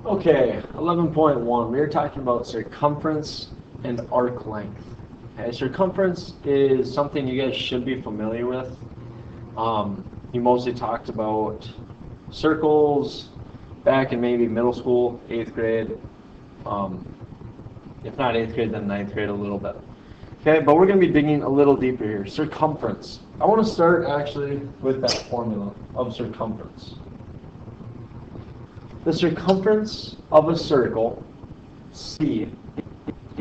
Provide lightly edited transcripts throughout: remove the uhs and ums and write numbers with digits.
Okay, 11.1, we are talking about circumference and arc length. Okay, circumference is something you guys should be familiar with. You mostly talked about circles back in maybe middle school, 8th grade. If not 8th grade, then 9th grade a little bit. Okay, but we're going to be digging a little deeper here. Circumference. I want to start actually with that formula of circumference. The circumference of a circle, C,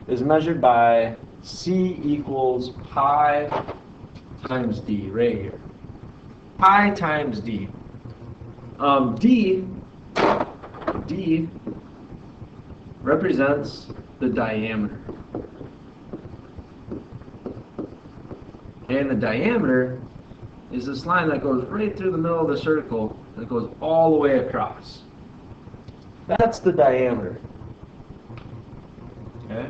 is measured by C equals pi times D, right here. Pi times D. D represents the diameter. And the diameter is this line that goes right through the middle of the circle that goes all the way across. That's the diameter. Okay.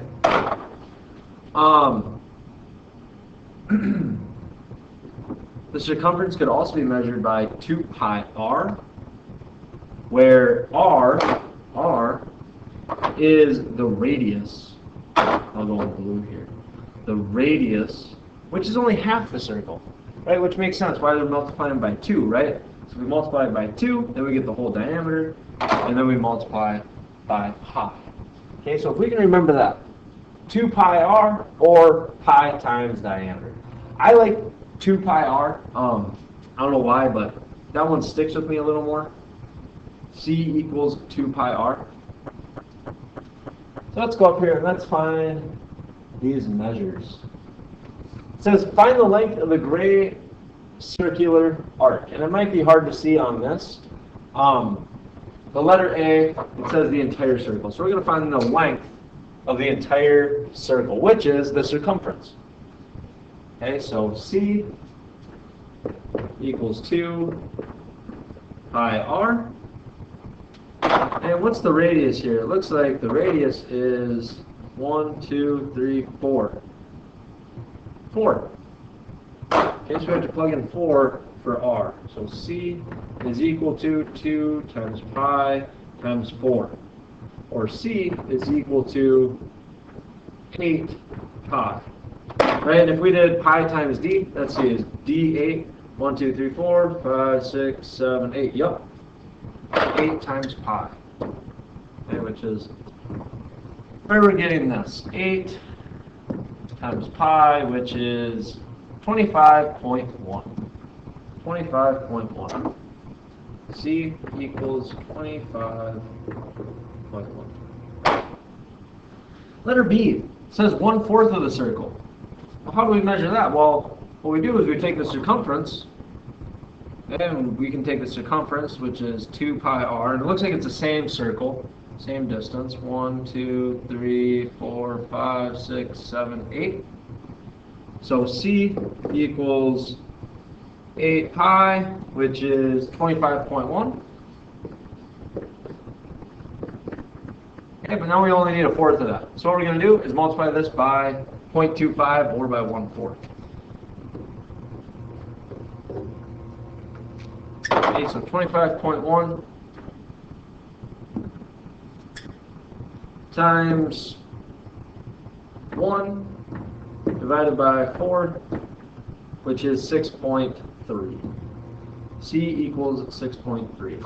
The circumference could also be measured by 2 pi r, where r is the radius. I'll go in blue here. The radius, which is only half the circle, right? Which makes sense. Why they're multiplying by 2, right? So we multiply by 2, then we get the whole diameter, and then we multiply by pi. Okay, so if we can remember that, 2 pi r or pi times diameter. I like 2 pi r. I don't know why, but that one sticks with me a little more. C equals 2 pi r. So let's go up here and let's find these measures. It says find the length of the gray circular arc, and it might be hard to see on this. The letter A, it says the entire circle. So we're going to find the length of the entire circle, which is the circumference. Okay, so C equals 2 pi r. And what's the radius here? It looks like the radius is 1, 2, 3, 4. 4. Okay, so we have to plug in 4 for r. So C is equal to 2 times pi times 4. Or C is equal to 8 pi. Right, and if we did pi times D, let's see, is D8, 1, 2, 3, 4, 5, 6, 7, 8. Yup. 8 times pi. Okay, which is where we're getting this. 8 times pi, which is 25.1. 25.1. C equals 25.1. Letter B says 1/4 of the circle. Well, how do we measure that? Well, what we do is we take the circumference, and we can take the circumference, which is 2 pi r, and it looks like it's the same circle, same distance, 1, 2, 3, 4, 5, 6, 7, 8. So C equals 8 pi, which is 25.1. Okay, but now we only need 1/4 of that. So what we're going to do is multiply this by 0.25 or by 1/4. Okay, so 25.1 times 1 divided by 4, which is 6.3. C equals 6.3.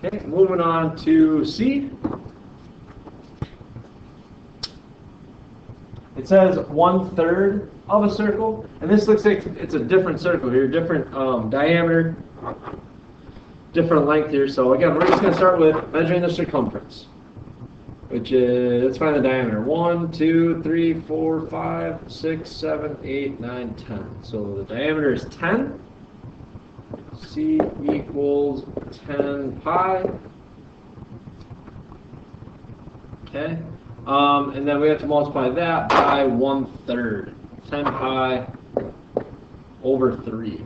Okay, moving on to C. It says 1/3 of a circle, and this looks like it's a different circle here, different diameter, different length here. So again, we're just going to start with measuring the circumference, which is, let's find the diameter. 1, 2, 3, 4, 5, 6, 7, 8, 9, 10. So the diameter is 10. C equals 10 pi. Okay. And then we have to multiply that by 1/3. 10 pi over 3.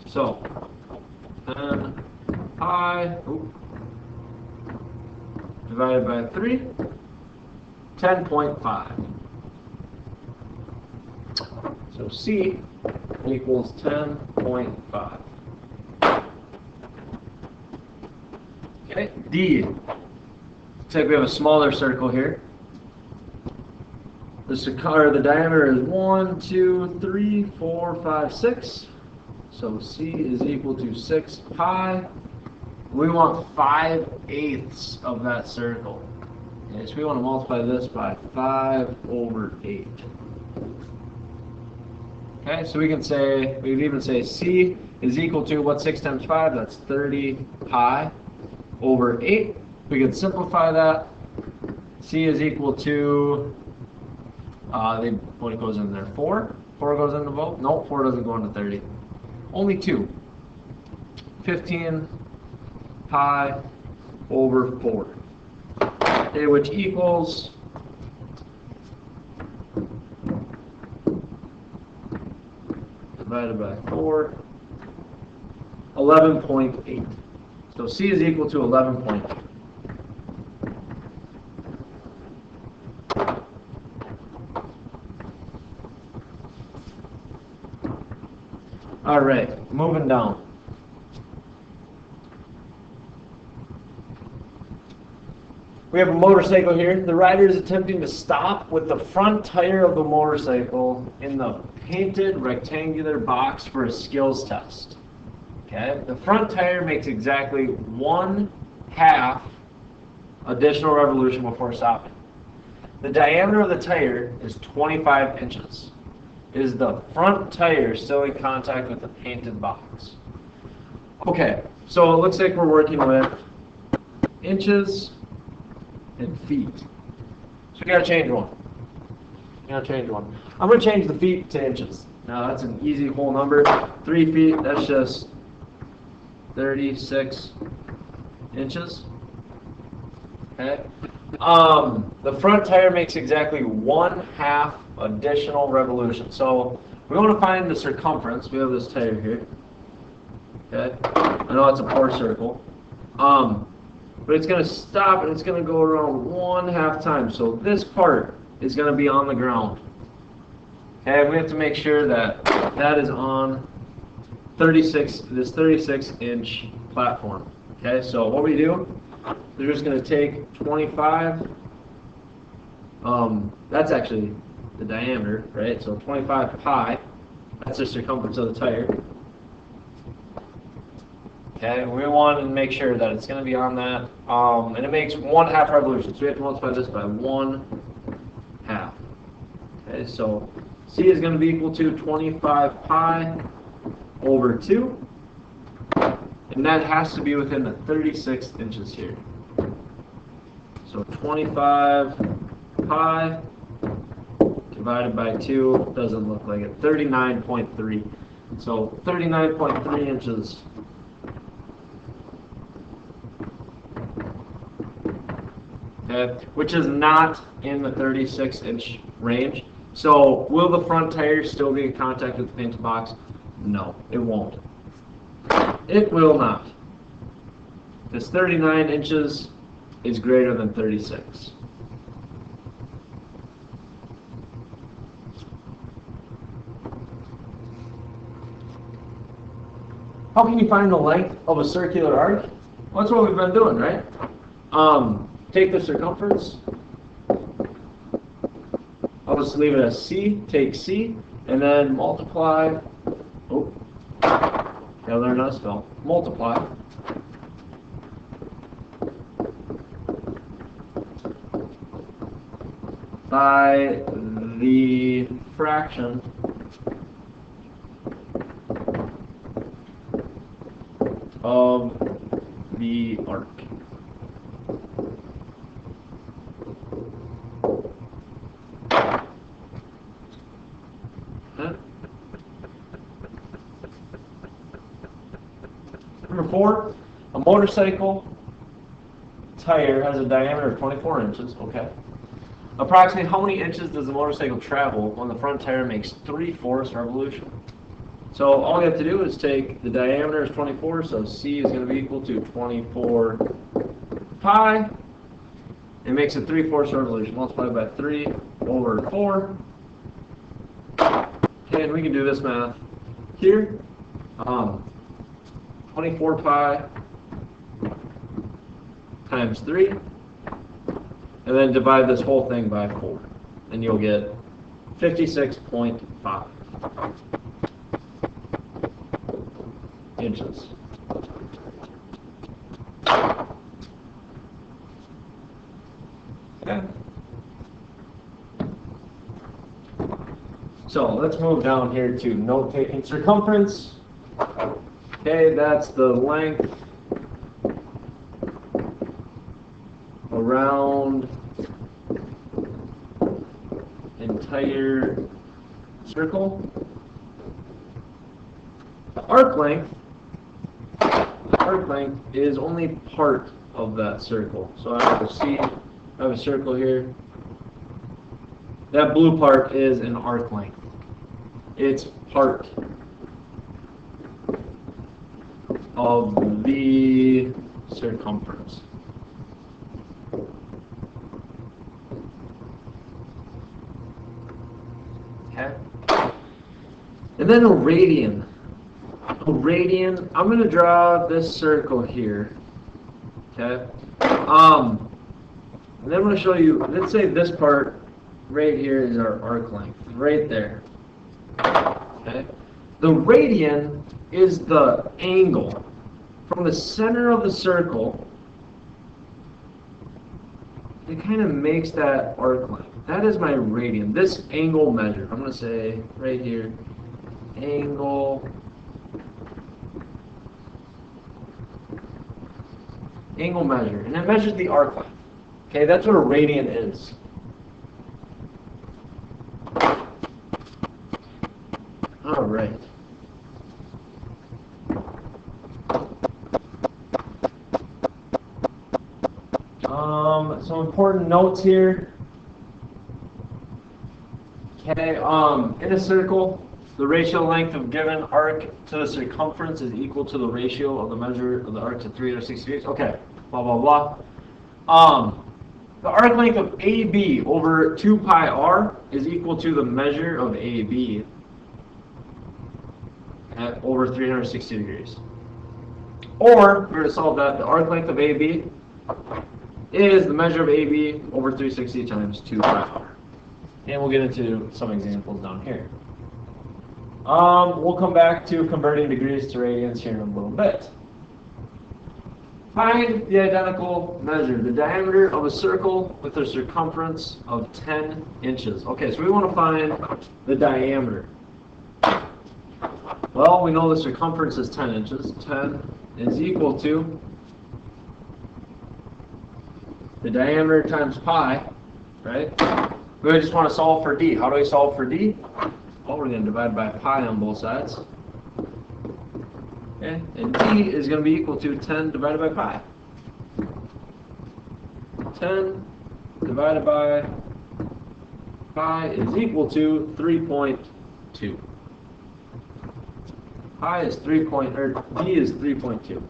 So 10 pi divided by 3, 10.5. So C equals 10.5. Okay, D. Looks like we have a smaller circle here. The diameter is 1, 2, 3, 4, 5, 6. So C is equal to 6 pi. We want 5/8 of that circle. Okay, so we want to multiply this by 5/8. Okay, so we can even say C is equal to, what's 6 times 5? That's 30 pi over 8. We can simplify that. C is equal to, what goes in there? 4? 4 goes into both? No, 4 doesn't go into 30. Only 2. 15 pi over 4. Okay, which equals divided by 4, 11.8. So C is equal to 11.8. All right, moving down. We have a motorcycle here. The rider is attempting to stop with the front tire of the motorcycle in the painted rectangular box for a skills test. Okay, the front tire makes exactly 1/2 additional revolution before stopping. The diameter of the tire is 25 inches. Is the front tire still in contact with the painted box? Okay, so it looks like we're working with inches and feet. So we gotta change one. I'm gonna change the feet to inches. Now that's an easy whole number. 3 feet, that's just 36 inches. Okay. The front tire makes exactly 1/2 additional revolution. So we want to find the circumference. We have this tire here. Okay. I know it's a poor circle. But it's going to stop and it's going to go around 1/2 times. So this part is going to be on the ground. Okay, we have to make sure that that is on this 36-inch platform. Okay, so what we do, we're just going to take 25. That's actually the diameter, right? So 25 pi. That's the circumference of the tire. Okay, we want to make sure that it's going to be on that, and it makes 1/2 revolution. So we have to multiply this by 1/2. Okay, so C is going to be equal to 25 pi over 2, and that has to be within the 36 inches here. So 25 pi divided by 2 doesn't look like it. 39.3. So 39.3 inches. Okay, which is not in the 36-inch range. So will the front tire still be in contact with the painted box? No, it won't. It will not. This 39 inches is greater than 36. How can you find the length of a circular arc? Well, that's what we've been doing, right? Take the circumference. I'll just leave it as C. Take C, and then multiply. Oh, gotta learn how to spell. Multiply by the fraction of the arc. Number 4, a motorcycle tire has a diameter of 24 inches. Okay. Approximately how many inches does the motorcycle travel when the front tire makes 3/4 revolution? So all we have to do is take the diameter is 24, so C is going to be equal to 24 pi. It makes a 3/4 revolution. Multiplied by 3/4. Okay, and we can do this math here. 24 pi times 3, and then divide this whole thing by 4, and you'll get 56.5 inches. Okay. So let's move down here to note-taking circumference. Okay, that's the length around entire circle. The arc length is only part of that circle. So I have a circle here. That blue part is an arc length. It's part of the circumference. Okay. And then a radian. I'm going to draw this circle here. Okay. And then I'm going to show you, let's say this part right here is our arc length, right there. Okay. The radian is the angle from the center of the circle. It kind of makes that arc length. That is my radian. This angle measure. I'm going to say right here, angle measure, and it measures the arc length. Okay, that's what a radian is. All right. Some important notes here. Okay, in a circle, the ratio length of given arc to the circumference is equal to the ratio of the measure of the arc to 360 degrees. Okay, blah, blah, blah. The arc length of AB over 2 pi r is equal to the measure of AB at over 360 degrees. Or, if we were to solve that, the arc length of AB is the measure of AB over 360 times 2 pi r. And we'll get into some examples down here. We'll come back to converting degrees to radians here in a little bit. Find the identical measure, the diameter of a circle with a circumference of 10 inches. Okay, so we want to find the diameter. Well, we know the circumference is 10 inches. 10 is equal to the diameter times pi, right? We just want to solve for d. How do we solve for d? Well, we're going to divide by pi on both sides. Okay, and d is going to be equal to 10 divided by pi. 10 divided by pi is equal to 3.2. Pi is d is 3.2.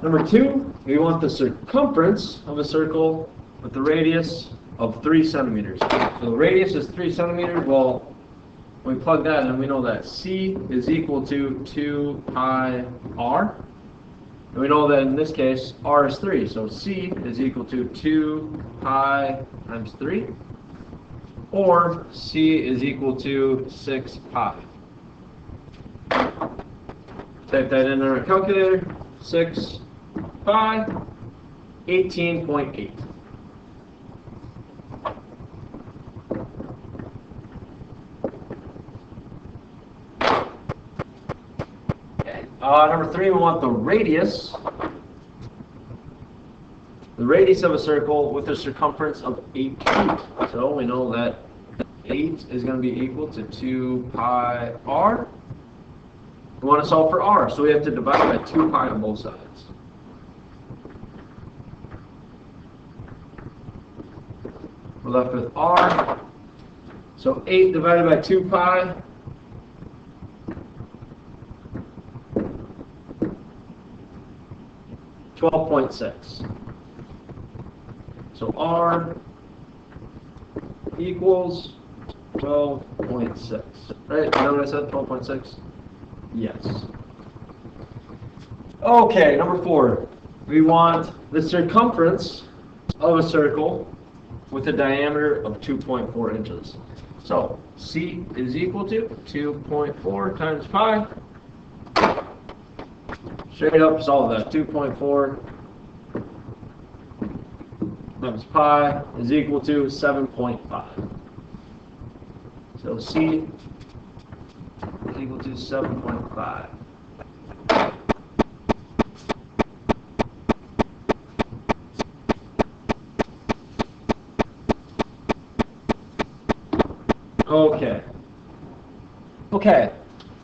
Number 2, we want the circumference of a circle with the radius of 3 centimeters. So the radius is 3 centimeters. Well, when we plug that in, we know that C is equal to 2 pi r. And we know that in this case, r is 3. So C is equal to 2 pi times 3. Or C is equal to 6 pi. Type that in our calculator. 6 pi, 18.8. Number 3, we want the radius. The radius of a circle with a circumference of 8 feet. So we know that 8 is going to be equal to 2 pi r. We want to solve for r, so we have to divide by 2 pi on both sides. We're left with r. So 8 divided by 2 pi 12.6. So R equals 12.6. Right? Is that what I said? 12.6? Yes. Okay, number 4. We want the circumference of a circle with a diameter of 2.4 inches. So C is equal to 2.4 times pi. Straight up solve that. 2.4 times pi is equal to 7.5. So C is equal to 7.5. Okay. Okay.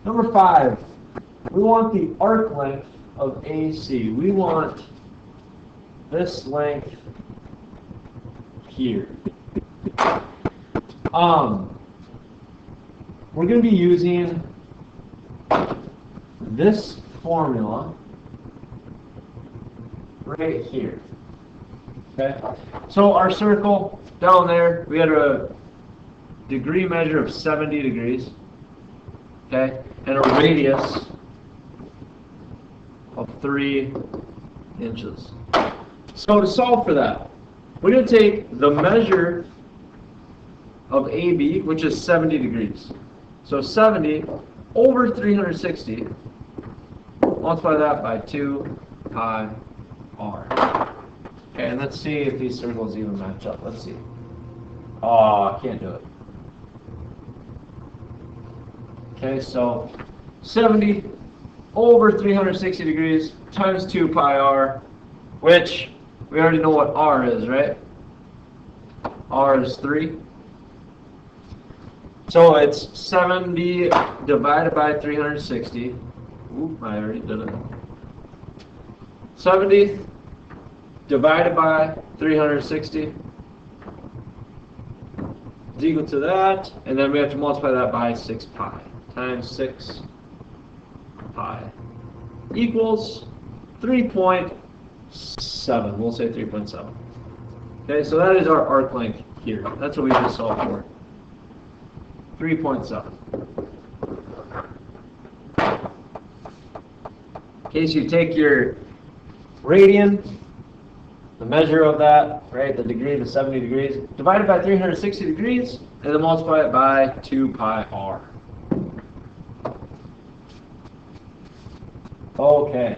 Number 5. We want the arc length of AC. We want this length here. We're going to be using this formula right here. Okay? So our circle down there, we had a degree measure of 70 degrees. Okay? And a radius of 3 inches. So to solve for that, we're going to take the measure of AB, which is 70 degrees. So 70 over 360, multiply that by 2 pi r. Okay, and let's see if these circles even match up. Let's see. Oh, I can't do it. Okay, so 70 over 360 degrees times 2 pi r, which we already know what r is, right? R is 3. So it's 70 divided by 360. Oop, I already did it. 70 divided by 360 is equal to that, and then we have to multiply that by 6 pi times 6 pi equals 3.7. We'll say 3.7. Okay, so that is our arc length here. That's what we just solved for. 3.7. Okay, so you take your radian, the measure of that, right, the degree to 70 degrees, divided by 360 degrees, and then multiply it by 2 pi r. Okay.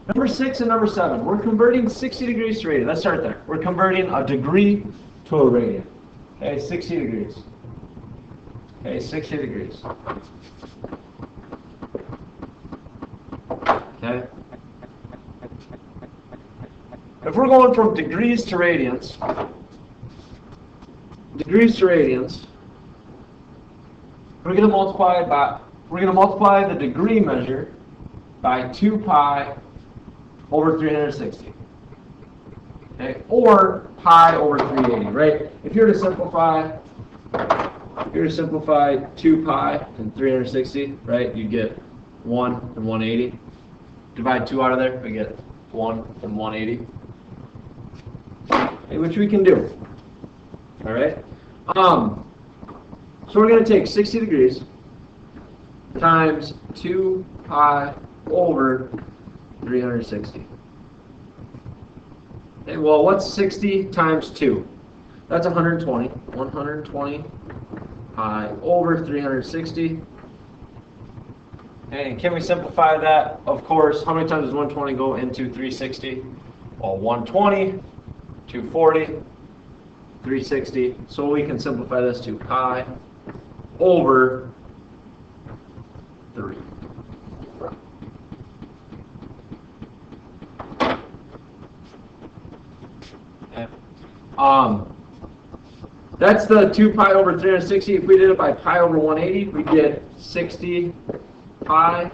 Number 6 and number 7, we're converting 60 degrees to radian. Let's start there. We're converting a degree to a radian. Okay, 60 degrees. Okay, 60 degrees. Okay. If we're going from degrees to radians, we're going to multiply the degree measure by 2 pi over 360. Okay, or pi over 380, right? If you're to simplify 2 pi and 360, right, you get 1 and 180. Divide 2 out of there, we get 1 and 180. Okay, which we can do. All right? So we're going to take 60 degrees times 2 pi over 360. Okay, well, what's 60 times 2? That's 120. 120 pi over 360. And can we simplify that? Of course. How many times does 120 go into 360? Well, 120, 240, 360. So we can simplify this to pi over 3. Okay. That's the 2 pi over 360. If we did it by pi over 180, we get 60 pi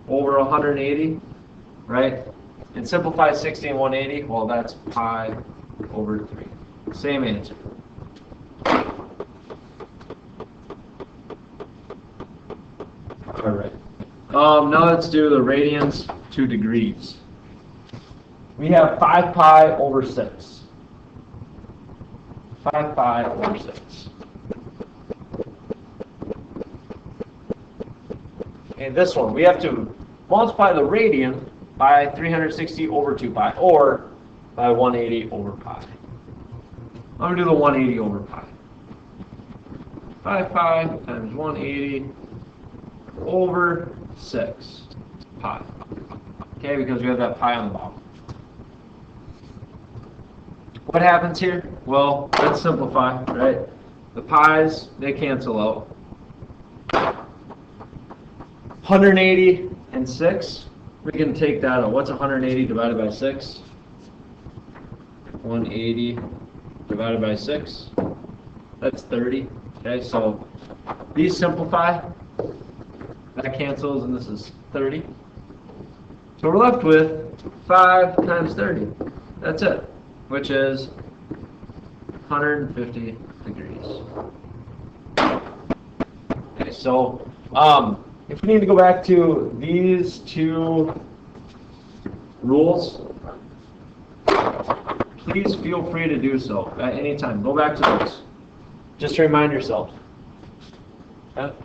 over 180, right? And simplify 60 and 180, well, that's pi over 3. Same answer. All right. Now let's do the radians to degrees. we have 5 pi over 6. 5 pi over 6. And this one, we have to multiply the radian by 360 over 2 pi, or by 180 over pi. I'm going to do the 180 over pi. 5 pi times 180 over 6 pi. Okay, because we have that pi on the bottom. What happens here? Well, let's simplify, right? The pi's, they cancel out. 180 and 6, we can take that out. What's 180 divided by 6? 180 divided by 6. That's 30. Okay, so these simplify. That cancels, and this is 30. So we're left with 5 times 30. That's it, which is 150 degrees. Okay, so if we need to go back to these two rules, please feel free to do so at any time. Go back to those. Just to remind yourself. Okay?